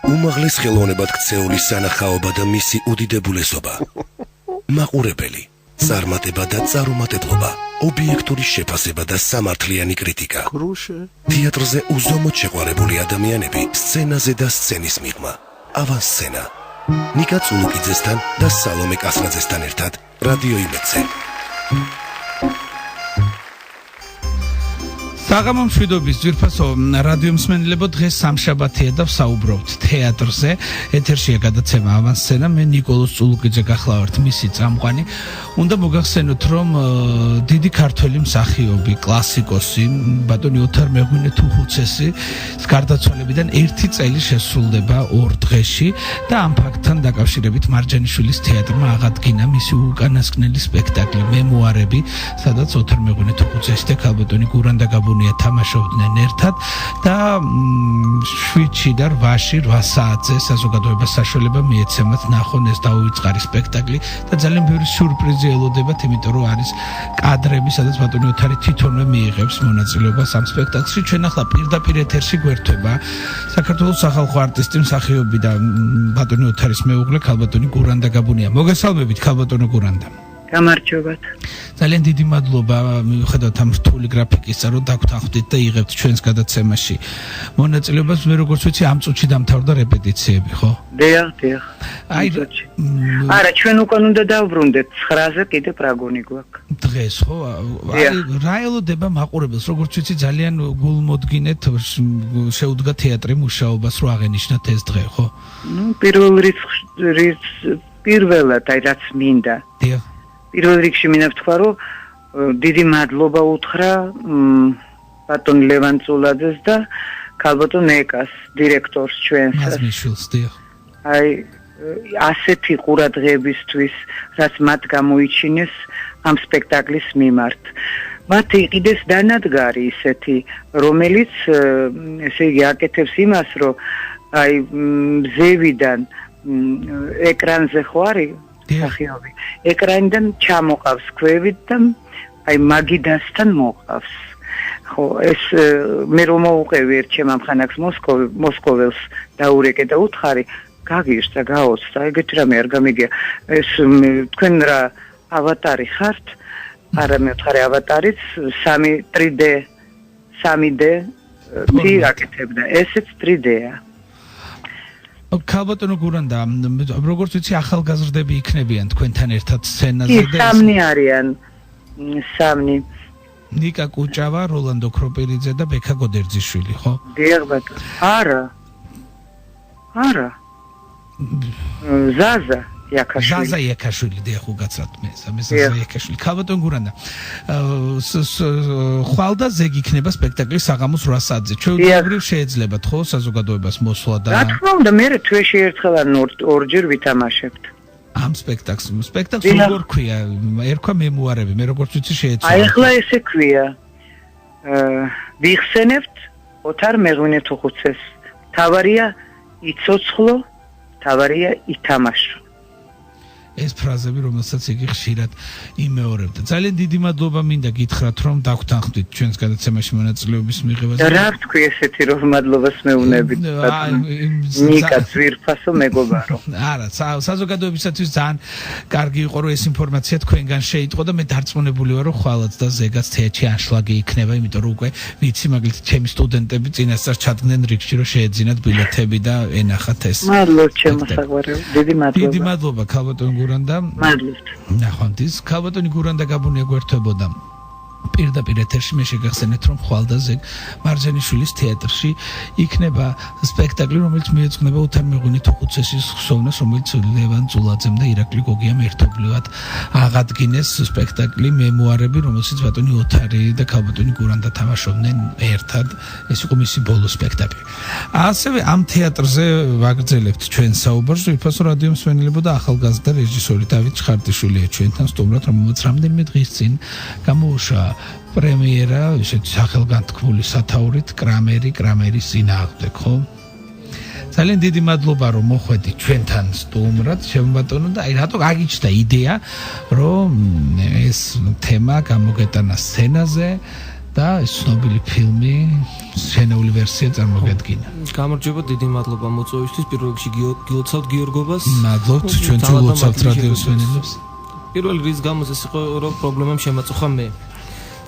უმაღლეს ხელოვნებად ქცეული სანახაობა და მისი უდიდებულესობა. მაყურებელი, წარმატება და წარუმატებლობა, ობიექტური შეფასება და სამართლიანი კრიტიკა. თეატრზე უზომოდ შეყვარებული ადამიანები, სცენაზე და სცენის მიღმა. ავანსცენა. ნიკა წულუკიძესთან და სალომე კასრაძესთან ერთად რადიო იმედზე. საღამო მშვიდობის ძვირფასო რადიო მსმენელებო, დღეს სამშაბათია და ვსაუბრობთ თეატრზე. ეთერშია გადაცემა ავანსცენა, მე ნიკოლოზ წულუკიძე გახლავართ მისი წამყვანი. უნდა მოგახსენოთ, რომ დიდი ქართველი მსახიობი, კლასიკოსი, ბატონი ოთარ მეღვინე-თუხუცესი გარდაცვალებიდან 1 წელი შესრულდება 2 დღეში და ამ ფაქტთან დაკავშირებით მარჯანიშვილის თეატრმა აღადგინა მისი უკანასკნელი სპექტაკლი მემუარები, სადაც ოთარ მეღვინე-თუხუცესი და ქალბატონი გურანდა გაბუნია თამაშობდნენ ერთად და 7-ში და 8-ში 8 საათზე საზოგადოებას საშუალება მიეცემათ ნახონ ეს დაუვიწყარი სპექტაკლი და ძალიან ბევრი სიურპრიზი ელოდებათ, იმიტომ რომ არის კადრები, სადაც ბატონი ოთარი თვითონვე მიიღებს მონაწილეობას ამ სპექტაკლში. ჩვენ ახლა პირდაპირ ეთერში გვერდება საქართველოს სახალხო არტისტი, მსახიობი და ბატონი ოთარის მეუღლე ქალბატონი გურანდა გაბუნია. მოგესალმებით ქალბატონო გურანდა. გამარჯობათ. ძალიან დიდი მადლობა მიუხედავად ამ რთული გრაფიკისა, რომ დაგვთანხმდით და იღებთ ჩვენს გადაცემაში მონაწილეობას. მე როგორც ვიცი, ამ წუთში დამთავრდა რეპეტიციები, ხო? დიახ. აი, არა, ჩვენ უკან უნდა დავბრუნდეთ 9-ზე კიდე პრაგონი გვაქვს. დღეს, ხო? აი, რა ელოდება მაყურებელს, როგორც ვიცი, ძალიან გულმოდგინეთ შეუდგა თეატრი მუშაობას, რომ აღენიშნათ ეს დღე, ხო? ნუ პირველად, აი რაც მინდა. დიახ. პირველ რიგში მინდა ვთქვა, რომ დიდი მადლობა უთხრა ბატონ ლევან წულაძეს და ქალბატონ ეკას, დირექტორს ჩვენს. მაზმიშვილს, დიახ. აი, ასეთი ყურადღებისთვის, რაც მათ გამოიჩინეს ამ სპექტაკლის მიმართ. მათ იყიდეს დანადგარი ისეთი, რომელიც ესე იგი აკეთებს იმას, რომ აი მზევიდან ეკრანზე ხო არის სახიობი. ეკრანიდან ჩამოყავს ქვევით და აი მაგიდასთან მოყავს. ხო, ეს მე რომ მოვუყევი ერთ ჩემ ამხანაკს მოსკოველს დაურეკე და უთხარი, გაგირსა, გაოცდა, ეგეთი რამე არ გამიგია. ეს თქვენ რა ავატარი ხართ? არა, მე ვთხარი ავატარიც 3D დი აკეთებდა. ესეც 3D-ა. ქალბატონო გურანდა, როგორც ვიცი, ახალგაზრდები იქნებიან თქვენთან ერთად სცენაზე და 3 არიან. 3. ნიკა კუჭავა, როლანდო ქროპერიძე და ბექა გოდერძიშვილი, ხო? დიახ, ბატონო. არა. ზაზა იაკაშვილი, დიახ, უგაცრად მე, ზაზა იაკაშვილი. ქალბატონო გურანდა, ხვალ და ზეგ იქნება სპექტაკლი საღამოს 8 საათზე. ჩვეულებრივ შეეძლებათ, ხო, საზოგადოებას მოსვლა და რა თქმა უნდა, მე თვეში ერთხელ ან ორჯერ ვითამაშებთ. ამ სპექტაკლს როგორ ქვია? ერქვა მემუარები, მე როგორც ვიცი შეეცვალა. აი, ახლა ესე ქვია. ვიხსენებთ ოთარ მეღვინე-თუხუცეს. თავარია იცოცხლო, თავარია ითამაშო. ეს ფრაზები, რომელსაც იგი ხშირად იმეორებდა. ძალიან დიდი მადლობა მინდა გითხრათ, რომ დაგვთანხმდით ჩვენს გადაცემაში მონაწილეობის მიღებაზე. რა ვთქვი ესეთი, რომ მადლობას მეუნებით. ნიკა ძვირფასო მეგობარო. არა, საზოგადოებისათვის ძალიან კარგი იყო, რომ ეს ინფორმაცია თქვენგან შეიტყო და მე დარწმუნებული ვარ, რომ ხვალაც და ზეგაც თეატრში ანშლაგი იქნება, იმიტომ რომ უკვე ვიცი, მაგალითად, ჩემი სტუდენტები წინასწარ ჩადგნენ რიგში, რომ შეეძინათ ბილეთები და ენახათ ეს. მადლობა ჩემოსაგვარებ. დიდი მადლობა. დიდი მადლობა ქალბატონ გურანდა. მადლობთ. ნახვამდის ქალბატონი გურანდა გაბუნია გვერდებოდა პირდაპირ ეთერში. მე შეგახსენეთ, რომ ხვალ და ზეგ მარჯანიშვილის თეატრში იქნება სპექტაკლი, რომელიც მიეძღვნება ოთარ მეღვინე-თუხუცესის ხსოვნას, რომელიც ლევან წულაძემ და ირაკლი გოგიამ ერთობლივად აღადგინეს სპექტაკლი მემუარები, რომელშიც ბატონი ოთარი და ქალბატონი გურანდა თამაშობდნენ ერთად. ეს იყო მისი ბოლო სპექტაკლი. ასევე ამ თეატრზე ვაგრძელებთ ჩვენ საუბარს. ვიფასო რადიო მსმენელებო და ახალგაზრდა რეჟისორი დავით ჩხარტიშვილია ჩვენთან სტუმრად, რომელმაც რამდენიმე დღის წინ გამოუშვა პრემიერა, ისეთი სახელგანთქმული სათაურით კრამერის წინააღმდეგ, ხო? ძალიან დიდი მადლობა, რომ მოხვედით ჩვენთან სტუმრად, შემბატონო და აი რატო გაგიჩნდა იდეა, რომ ეს თემა გამოგეტანა სცენაზე და ეს ცნობილი ფილმი სცენური ვერსია წარმოგედგინა. გამარჯობა, დიდი მადლობა მოწვევისთვის. პირველ რიგში გილოცავთ გიორგობას. მადლობთ ჩვენ თუ ლოცავთ რადიოს მსმენელებს. პირველ რიგს გამოს ეს იყო რომ პრობლემამ შემაწუხა მე.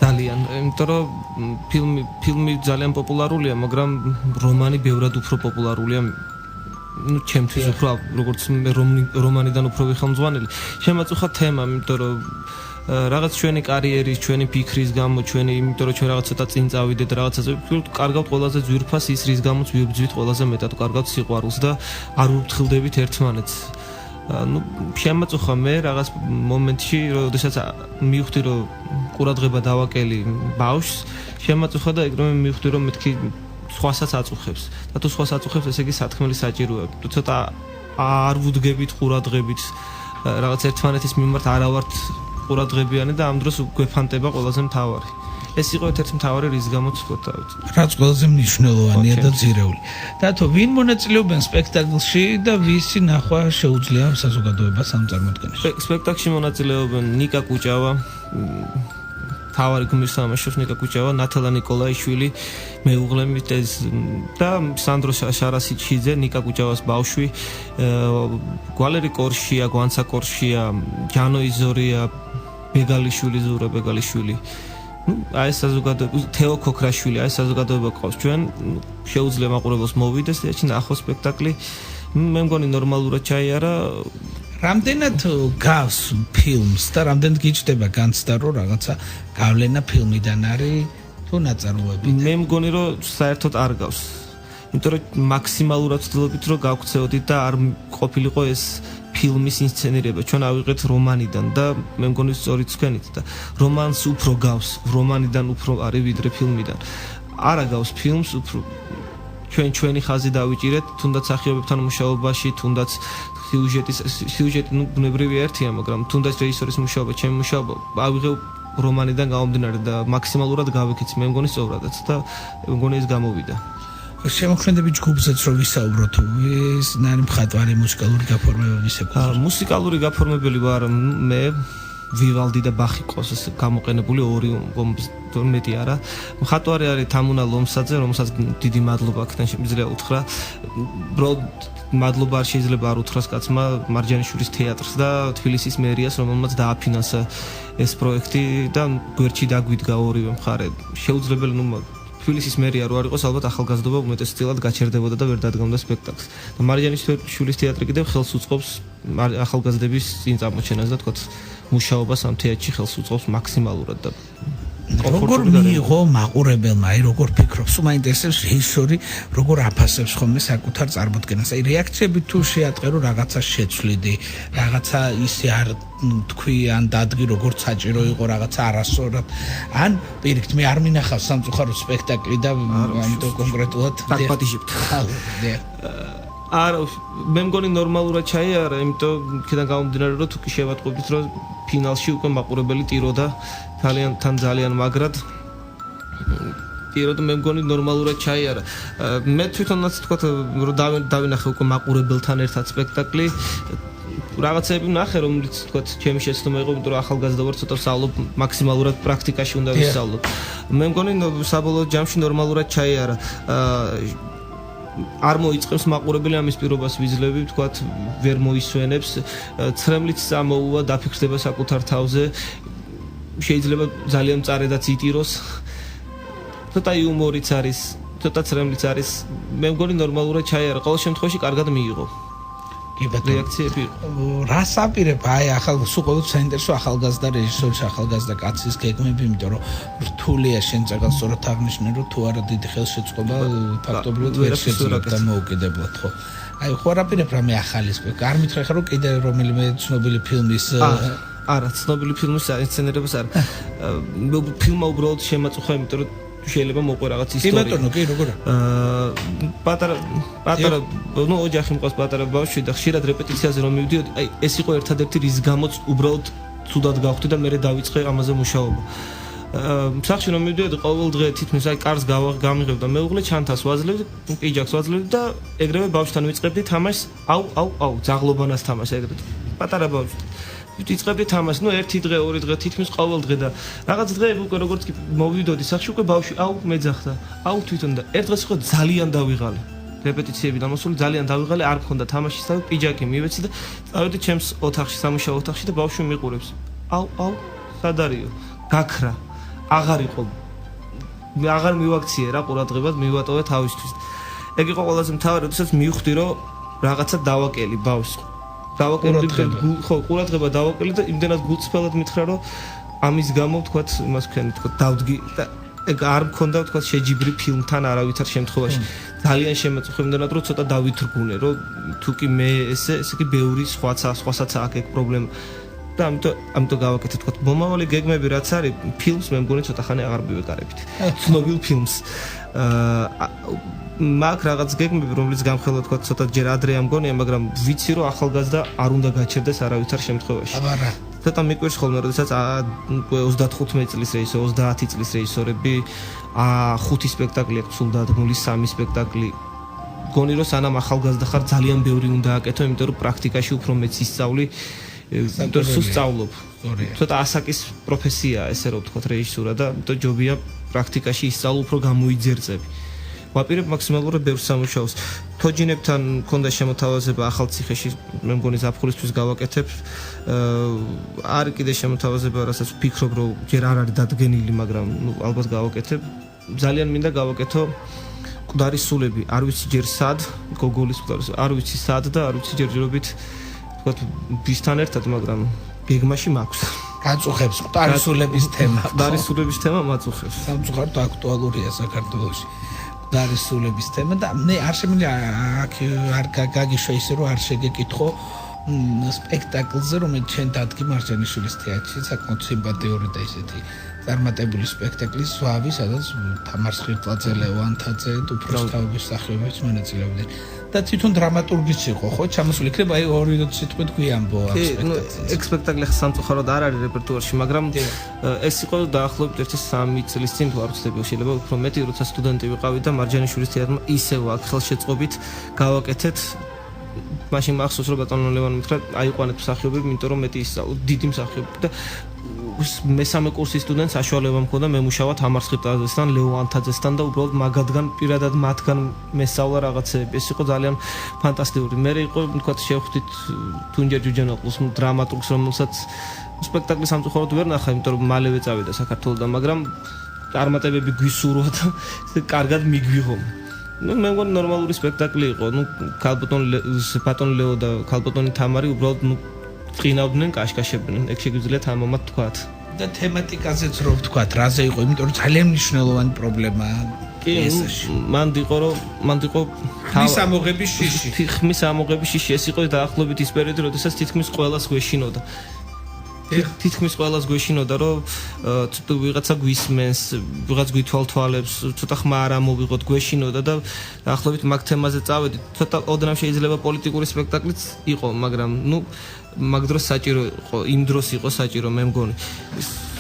ძალიან, იმიტომ რომ ფილმი ძალიან პოპულარულია, მაგრამ რომანი ბევრად უფრო პოპულარულია. ну ჩემთვის უფრო როგორც მე რომანიდან უფრო ვიხელმძღვანელი. შემაწუხა თემა, იმიტომ რომ რაღაც ჩვენი კარიერის, ჩვენი ფიქრის გამო, იმიტომ რომ ჩვენ რაღაც ცოტა წინ წავიდეთ რაღაცაზე, კარგავთ ყველაზე ძვირფას ის რის გამოც ვიბძვით ყველაზე მეტად, კარგავთ სიყვარულს და არ ვფრთხილდებით ერთმანეთს. ну შემაწუხა მე რაღაც მომენტში, როდესაც მივხვდი რომ ყურადღება დავაკელი ბავშვს, შემაწუხა და ეგრევე მივხვდი რომ მეთქი სხვასაც აწუხებს. და თუ სხვას აწუხებს, ესე იგი სათქმელი საჭიროა. თუ ცოტა არ ვუდგებით ყურადღებით რაღაც ერთმანეთის მიმართ არა ვართ ყურადღებიანი და ამ დროს გვეფანტება ყველაზე მთავარი. ეს იყო ერთ-ერთი მთავარი რის გამოც ვთქვათ. რაც ყველაზე მნიშვნელოვანია და ძირეული. დათო, ვინ მონაწილეობენ სპექტაკლში და ვისი ნახვა შეუძლია საზოგადოებას ამ წარმოდგენაში? სპექტაკლში მონაწილეობენ ნიკა კუჭავა, თავარი გმირს თამაშობს ნიკა კუჭავა, ნათალა ნიკოლაიშვილი, მეუღლე და სანდრო შარასიჩიძე, ნიკა კუჭავას ბავშვი, გვალერი კორშია, გვანცა კორშია, ჯანო იზორია, ბეგალიშვილი, ზურა ბეგალიშვილი. აი საზოგადოება, თეო ქოქრაშვილი, აი საზოგადოება ყავს ჩვენ, შეუძლია მაყურებელს მოვიდეს და ნახოს სპექტაკლი. მე მგონი ნორმალურად ჩაიარა. რამდენად გავს ფილმს და რამდენად გიჩნდება განცდა რომ რაღაცა გავლენა ფილმიდან არის თუ ნაწარმოები? მე მგონი რომ საერთოდ არ გავს. იმიტომ რომ მაქსიმალურად ვცდილობთ რომ გავქცეოდით და არ ყოფილიყო ეს ფილმის ინსცენირება. ჩვენ ავიღეთ რომანიდან და მე მგონი სწორიც თქვენით და რომანს უფრო გავს, რომანიდან უფრო არის ვიდრე ფილმიდან. არა გავს ფილმს უფრო ჩვენი ხაზი დავიჭირეთ, თუნდაც სახიობებთან მუშაობაში, თუნდაც სიუჟეტი ბუნებრივია ერთია, მაგრამ თუნდაც რეჟისორის მუშაობა, ჩემი მუშაობა ავიღე რომანიდან გამომდინარე და მაქსიმალურად გავიქეცი, მე მგონი სწორადაც და მე მგონი ეს გამოვიდა. შემოქმედებით ჯგუფზეც რომ ვისაუბროთ, ეს ნარი მხატვარი მუსიკალური გაფორმებების ეკუთვნის. მუსიკალური გაფორმებელი ვარ მე, ვივალდი და ბახი ყოს ეს გამოყენებული ორი მეტი არა. მხატვარი არის თამუნა ლომსაძე, რომელსაც დიდი მადლობა აქედან შემიძლია უთხრა. მადლობა არ შეიძლება არ უთხრას კაცმა მარჯანიშვილის თეატრს და თბილისის მერიას, რომელმაც დააფინანსა ეს პროექტი და გვერდში დაგვიდგა ორივე მხარე. შეუძლებელი თბილისის მერია რო არ იყოს, ალბათ ახალგაზრდობა უმეტესწილად გაჩერდებოდა და ვერ დადგამდა სპექტაკლს. და მარჯანიშვილის თეატრი კიდევ ხელს უწყობს ახალგაზრდების წინ წამოჩენას და თქოს მუშაობას ამ თეატრში ხელს უწყობს მაქსიმალურად და როგორ მიიღო მაყურებელმა, აი როგორ ფიქრობს, მაინტერესებს რეჟისორი როგორ აფასებს ხოლმე საკუთარ წარმოდგენას. აი რეაქციები თუ შეატყერო რაღაცა შეცვლიდი, რაღაცა ისე არ თქვი ან დადგი როგორც საჭირო იყო რაღაცა არასწორად. ან პირიქით მე არ მინახავს სამწუხარო სპექტაკლი და ამიტომ კონკრეტულად დაგპატიჟებთ. არა, მე მგონი ნორმალურად ჩაიარა, იმიტომ იქიდან გამომდინარე რომ თუ კი შევატყობთ რომ ფინალში უკვე მაყურებელი ტიროდა ძალიან მაგრად. ტიროდა მე მგონი ნორმალურად ჩაიარა. მე თვითონაც თქვა რომ დავინახე უკვე მაყურებელთან ერთად სპექტაკლი. რაღაცები ვნახე, რომელიც თქვა ჩემი შეცდომა იყო, იმიტომ რომ ახალგაზრდა ვარ, ცოტა ვსწავლობ, მაქსიმალურად პრაქტიკაში უნდა ვისწავლო. მე მგონი საბოლოო ჯამში ნორმალურად ჩაიარა. არ მოიწევს მაყურებელი ამის პირობას ვიძლევი, თქვათ, ვერ მოისვენებს, ცრემლიც წამოუვა, დაფიქრდება საკუთარ თავზე, შეიძლება ძალიან მწარედაც იტიროს. ცოტა იუმორიც არის, ცოტა ცრემლიც არის. მე მგონი ნორმალურად ჩაიარა, ყოველ შემთხვევაში კარგად მიიღო. რეაქციები იყო. რას აპირებ აი სულ ყოველთვის საინტერესო ახალგაზრდა რეჟისორის, ახალგაზრდა კაცის გეგმები, იმიტომ რომ რთულია შენ წაგალ სწორად აღნიშნე, რომ თუ არა დიდი ხელშეწყობა ფაქტობრივად ვერ შეძლებ და მოუკიდებლად, ხო? აი ხო არ აპირებ რამე ახალი სპექტაკლი. არ მითხრა ხარ რომ კიდე რომელიმე ცნობილი ფილმის არა, ცნობილი ფილმის ინსცენირებას არა. ფილმმა უბრალოდ შემაწუხა, იმიტომ რომ შეიძლება მოყვე რაღაც ისტორია. კი ბატონო, კი როგორ? პატარა, ნუ ოჯახი მყავს პატარა ბავშვი და ხშირად რეპეტიციაზე რომ მივდიოდი, აი ეს იყო ერთადერთი რის გამოც უბრალოდ ცუდად გავხდი და მე დავიწყე ამაზე მუშაობა. სახში რომ მივდიოდი ყოველ დღე თითქმის აი კარს გამიღებდა მეუღლე ჩანთას ვაძლევდი, პიჯაკს ვაძლევდი და ეგრევე ბავშვთან ვიწყებდი თამაშს, აუ, ძაღლობანას თამაშს ეგრევე. პატარა ბავშვი. იწყებდი თამაში, ერთი დღე, ორი დღე, თითქმის ყოველ დღე და რაღაც დღეები უკვე როგორც კი მოვიდოდი სახში, უკვე ბავშვი, მეძახდა, თვითონ და ერთ დღეს ხო ძალიან დავიღალე. რეპეტიციები დამოსული ძალიან დავიღალე, არ მქონდა თამაშის თავი, პიჯაკი მივეცი და წავედი ჩემს ოთახში, სამუშაო ოთახში და ბავშვი მიყურებს. სად არისო? გაქრა. აღარ იყო. აღარ მივაქციე რა ყურადღებას, მივატოვე თავისთვის. ეგ იყო ყველაზე მთავარი, როდესაც მივხვდი, რომ რაღაცა დავაკელი ბავშვს. ყურადღება დავაკელი და იმდენად გულწრფელად მითხრა, რომ ამის გამო ვთქვათ, იმას ვქენი, ვთქვათ, დავდგი და ეგ არ მქონდა ვთქვათ შეჯიბრი ფილმთან არავითარ შემთხვევაში. ძალიან შემეწუხე იმდენად, რომ ცოტა დავითრგუნე, რომ თუ კი მე ესე კი ბევრი სხვასაც აქ ეგ პრობლემა. და ამიტომ გავაკეთე ვთქვათ, მომავალი გეგმები რაც არის, ფილმს მე მგონი ცოტა ხანი აღარ მივეკარებით. ცნობილ ფილმს. მაგ რაღაც გეგმები, რომელიც გამხელა ვთქვათ, ცოტა ჯერ ადრე ამგონია, მაგრამ ვიცი რომ ახალგაზრდა არ უნდა გაჩერდეს არავითარ შემთხვევაში. აბარა. ცოტა მიკვირს ხოლმე, როდესაც 35 წლის რეჟისორი, 30 წლის რეჟისორები, 5 სპექტაკლი აქვს სულ დადგმული, 3 სპექტაკლი. გონი რომ სანამ ახალგაზრდა ხარ, ძალიან ბევრი უნდა აკეთო, იმიტომ რომ პრაქტიკაში უფრო მეც ისწავლი, იმიტომ რომ სწავლობ. ცოტა ასაკის პროფესიაა, ესე რომ ვთქვათ, რეჟისურა და იმიტომ ჯობია პრაქტიკაში ისწავლო, უფრო გამოიძერწები. ვაპირებ მაქსიმალურად ბევრ სამუშაოს. თოჯინებთან მქონდა შემოთავაზება ახალციხეში, მე მგონი ზაფხულისთვის გავაკეთებ. არის კიდე შემოთავაზება, რასაც ვფიქრობ, რომ ჯერ არ არის დადგენილი, მაგრამ ალბათ გავაკეთებ. ძალიან მინდა გავაკეთო მკვდარის სულები, არ ვიცი ჯერ სად, გოგოლის მკვდარის, არ ვიცი სად და არ ვიცი ჯერჯერობით, ვთქვათ, ვისთან ერთად, მაგრამ გეგმაში მაქვს. გაწუხებს მკვდარის სულების თემა. მკვდარის სულების თემა მაწუხებს. სამწუხაროდ აქტუალურია საქართველოში. მკვდარის სულების თემა და მე არ შემიძლია არ გაგიშვა ისე რომ არ შეგეკითხო სპექტაკლზე, რომელიც ჩვენ დადგი მარჯანიშვილის თეატრში, საკმაოდ სიმპათიური და ისეთი წარმატებული სპექტაკლი ზვავი, სადაც თამარ ხირტლაძე, ლეო ანთაძე და უფროსთავების მსახიობებიც მონაწილეობდნენ. და თვითონ დრამატურგიც იყო, ხო? ჩამოსული იქნება აი 2 სიტყვით გვიამბო ამ სპექტაკლზე. ეგ სპექტაკლი ხა სამწუხაროდ არ არის რეპერტუარში, მაგრამ ეს იყო დაახლოებით 1-3 წლის წინ თუ არ ვცდები, შეიძლება უფრო მეტი, როცა სტუდენტი ვიყავი და მარჯანიშვილის თეატრმა ისევ აქ ხელშეწყობით გავაკეთეთ. მაშინ მახსოვს რომ ბატონო ლევან მითხრა, აიყვანეთ მსახიობები, იმიტომ რომ მეტი ისწავლო, დიდი მსახიობები და მესამე კურსის სტუდენტს საშუალება მქონდა მემუშავა თამარ ხირტლაძესთან, ლეო ანთაძესთან და უბრალოდ მაგათგან პირადად მათგან მესწავლა რაღაცეები. ეს იყო ძალიან ფანტასტიკური. მე იყო ვთქვათ შევხვდით თუნჯერ ჯუჯანოყლუს დრამატურგს, რომელსაც სპექტაკლი სამწუხაროდ ვერ ნახა, იმიტომ რომ მალევე წავიდა საქართველოდან, მაგრამ წარმატებები გვისურვა და კარგად მიგვიღო. მე მგონი ნორმალური სპექტაკლი იყო. ბატონ ლეო და ქალბატონი თამარი უბრალოდ წინავდნენ, კაშკაშებდნენ. ეგ შეგვიძლია თამამად თქვათ. და თემატიკაზეც რო ვთქვათ, რაზე იყო, იმიტომ რომ ძალიან მნიშვნელოვანი პრობლემაა. მან იყო ხმის ამოღების შიში. ხმის ამოღების შიში ეს იყო დაახლოებით ის პერიოდი, როდესაც თითქმის ყველას გვეშინოდა. თითქმის ყველას გვეშინოდა, რომ ცოტა ვიღაცა გვისმენს, ვიღაც გვითვალთვალებს, ცოტა ხმა არ ამოვიღოთ, გვეშინოდა და დაახლოებით მაგ თემაზე წავედით. ცოტა ოდნავ შეიძლება პოლიტიკური სპექტაკლიც იყო, მაგრამ მაგ დროს საჭირო იყო, იმ დროს იყო საჭირო, მე მგონი.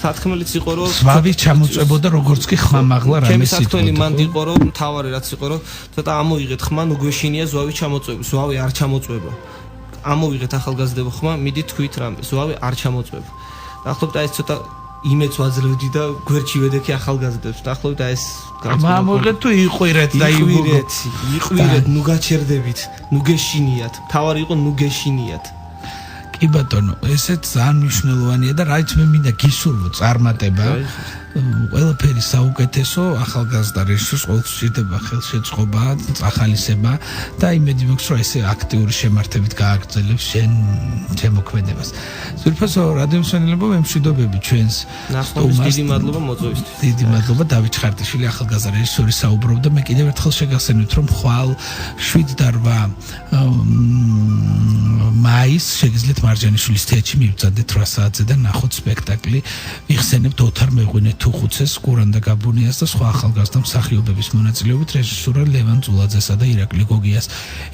სათქმელიც იყო, რომ ზვავი ჩამოწვებოდა, როგორც კი ხმამაღლა რამე ჩემი საქართველოს მანდ იყო, რომ მთავარი რაც იყო, რომ ცოტა ამოიღეთ ხმა, ნუ გვეშინია ზვავი ჩამოწვევ, ზვავი არ ჩამოწვება. ამოვიღეთ ახალგაზრდებო ხმა, მიდი თქვით რამე, ზვავი არ ჩამოწვება. დაახლოებით ეს ცოტა იმეც ვაძლევდი და გვერდში ვედექი ახალგაზრდებს. დაახლოებით ეს გამოვიღეთ თუ იყვირეთ და იყვირეთ, ნუ გაჩერდებით, ნუ გეშინიათ. თავარი იყო ნუ გეშინიათ. კი ბატონო, ესეც ძალიან მნიშვნელოვანია და რაიც მე მინდა გისურვო წარმატება. ყველაფერი საუკეთესო, ახალგაზრდა რეჟისორს ყოველთვის სჭირდება ხელშეწყობა, წახალისება და იმედი მაქვს, რომ ესე აქტიური შემართებით გააგრძელებს შენ შემოქმედებას. ზურფასო რადიო მსმენელებო, მე მშვიდობები ჩვენს ნახმობის დიდი მადლობა მოწვევისთვის. დიდი მადლობა დავით ხარტიშვილი, ახალგაზრდა რეჟისორი საუბრობდა. მე კიდევ ერთხელ შეგახსენებთ, რომ ხვალ 7 და 8 მაისს შეგიძლიათ მარჯანიშვილის თეატრში მივწადეთ 8 საათზე და ნახოთ სპექტაკლი. ვიხსენებთ ოთარ მეღვინე თუხუცეს, კურანდა გაბუნიას და სხვა ახალგაზრდა მსახიობების მონაწილეობით რეჟისორ ლევან წულაძესა და ირაკლი გოგიას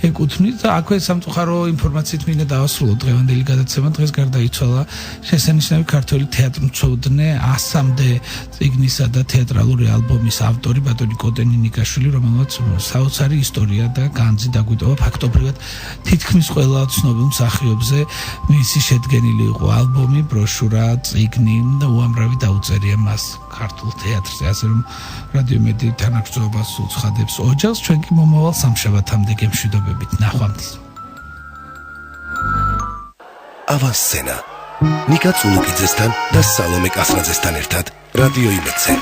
ეკუთვნით და აქვე სამწუხარო ინფორმაციით მინდა დავასრულოთ დღევანდელი გადაცემა. დღეს გარდაიცვალა შესანიშნავი ქართველი თეატრმცოდნე, 100-მდე წიგნისა და თეატრალური ალბომის ავტორი ბატონი კოტენი ნიკაშვილი, რომელმაც საოცარი ისტორია და განძი დაგვიტოვა ფაქტობრივად თითქმის ყველა ცნობილ მსახიობზე მისი შედგენილი იყო ალბომი, ბროშურა, წიგნი და უამრავი დაუწერია მას ქართულ თეატრზე, ასე რომ რადიო მედი თანაგრძნობას უცხადებს ოჯახს. ჩვენ კი მომავალ სამშაბათამდე გემშვიდობებით, ნახვამდის. ავანსცენა ნიკა წულუკიძესთან და სალომე კასრაძესთან ერთად რადიო იმედზე.